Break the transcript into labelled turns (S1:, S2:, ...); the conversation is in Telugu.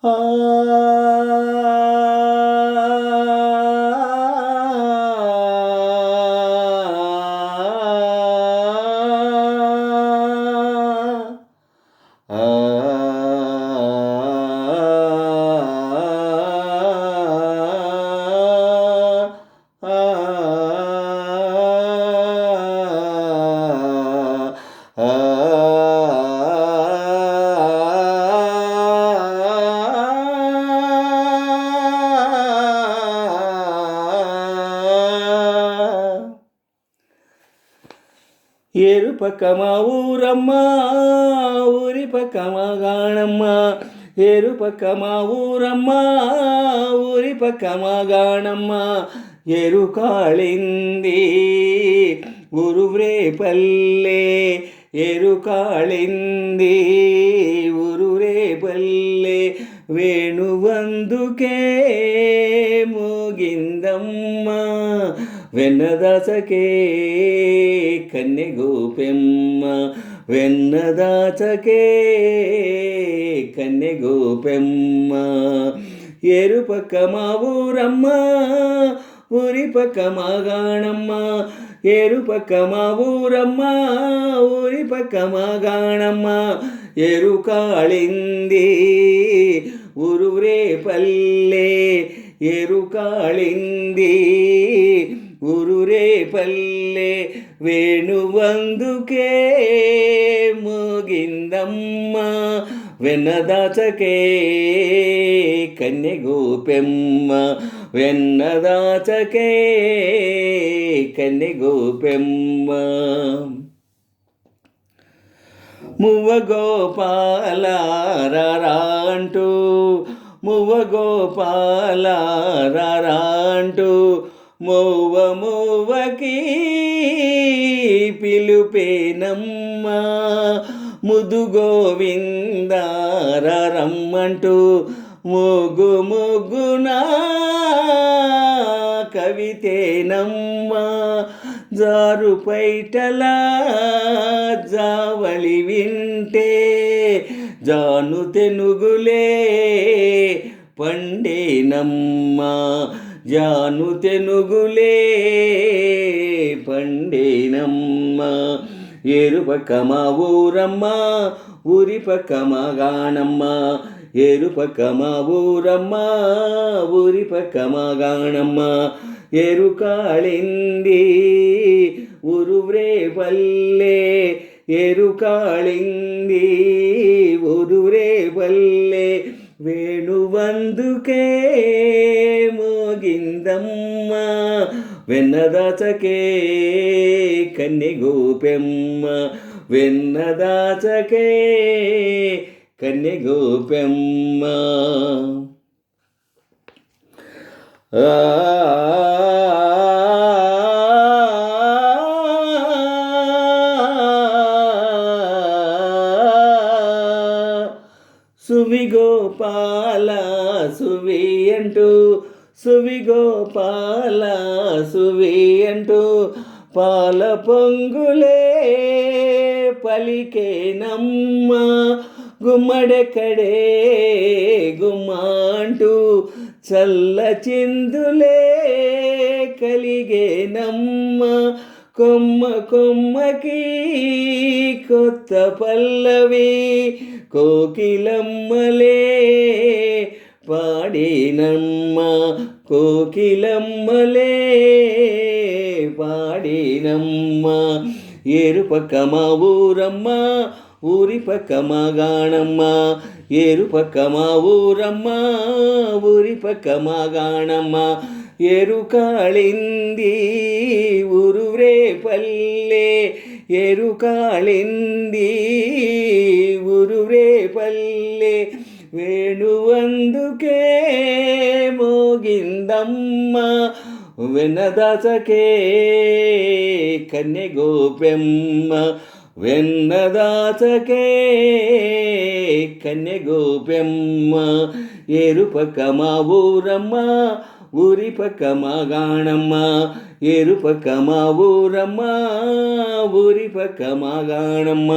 S1: ఆ ఏరు పక్క మా ఊరమ్మ, ఊరి పక్క మా గాణమ్మ. ఏరు పక్క మా ఊరమ్మ, ఊరి పక్క మా గాణమ్మ. ఏరు కాళింది ఉరువ్రే పల్లె, ఏరు కాళింది ఉరువ్రే పల్లె. వేణువందుకే మోగిందమ్మ, వెన్నదాసకే కన్నెగోపెమ్మ. వెన్నదాచకే కన్నెగోపెమ్మ. ఏరు పక్క మా ఊరమ్మ, ఊరి పక్క మా గాణమ్మ. ఏరు పక్క మా ఊరమ్మ, ఊరి పక్క మా గాణమ్మ. ఏరు కాళింది ఉరువ్రే పల్లె, ఏరు కాళింది ఉరురే పల్లె. వేణువందుకే మోగిందమ్మ, వెన్నదాచకే కన్నెగోపెమ్మ. వెన్నదాచకే కన్నెగోపెమ్మ. మువ్వ గోపాల రారాంటూ, మువ్వ గోపాల రారాంటూ, మోవ మోవకి పిలుపేనమ్మ. ముదు గోవింద రమ్మంటూ, మోగు మొగ్గునా కవితేనమ్మ. జారు పైటల జావళి వింటే, జాను తెనుగులే పండేనమ్మ. జాను తెనుగులే పండేనమ్మ. ఏరు పక్క మా ఊరమ్మ, ఊరి పక్క మా గాణమ్మ. ఏరు పక్క మా ఊరమ్మ, ఊరి పక్క మా గాణమ్మ. ఏరు కాళింది ఉరువ్రే పల్లె, ఏరు కాళింది ఉరువ్రే పల్లె. వేణువందుకే మోగిందమ్మ, వెన్నదాచకే కన్నెగోపెమ్మ. వెన్నదాచకే కన్నెగోపెమ్మ. సువి గోపాల సువి అంటూ, సువి గోపాల సువి అంటూ, పాల పొంగులే పలికేనమ్మ. గుమ్మడెక్కడే గుమ్మంటూ, చల్ల చిందులే కలిగేనమ్మ. కొమ్మ కొమ్మకి కొత్త పల్లవి, కోకిలమ్మలే పాడినమ్మ. కోకిలమ్మలే పాడినమ్మ. ఏరు పక్క మా ఊరమ్మ, ఊరి పక్క మా గాణమ్మ. ఏరు పక్క మా ఊరమ్మ, ఊరి పక్క మా గాణమ్మ. ఏరు కాళింది ఉరువ్రే పల్లె, ఏరు కాళింది ఉరువ్రే పల్లె. వేణువందుకే మోగిందమ్మ, వెన్నదాచకే కన్నెగోపెమ్మ. వెన్నదాచకే కన్నెగోపెమ్మ. ఏరు పక్క మా ఊరమ్మ, ఊరి పక్క మా గాణమ్మ. ఏరు పక్క మా ఊరమ్మ, ఊరి పక్క మా గాణమ్మ.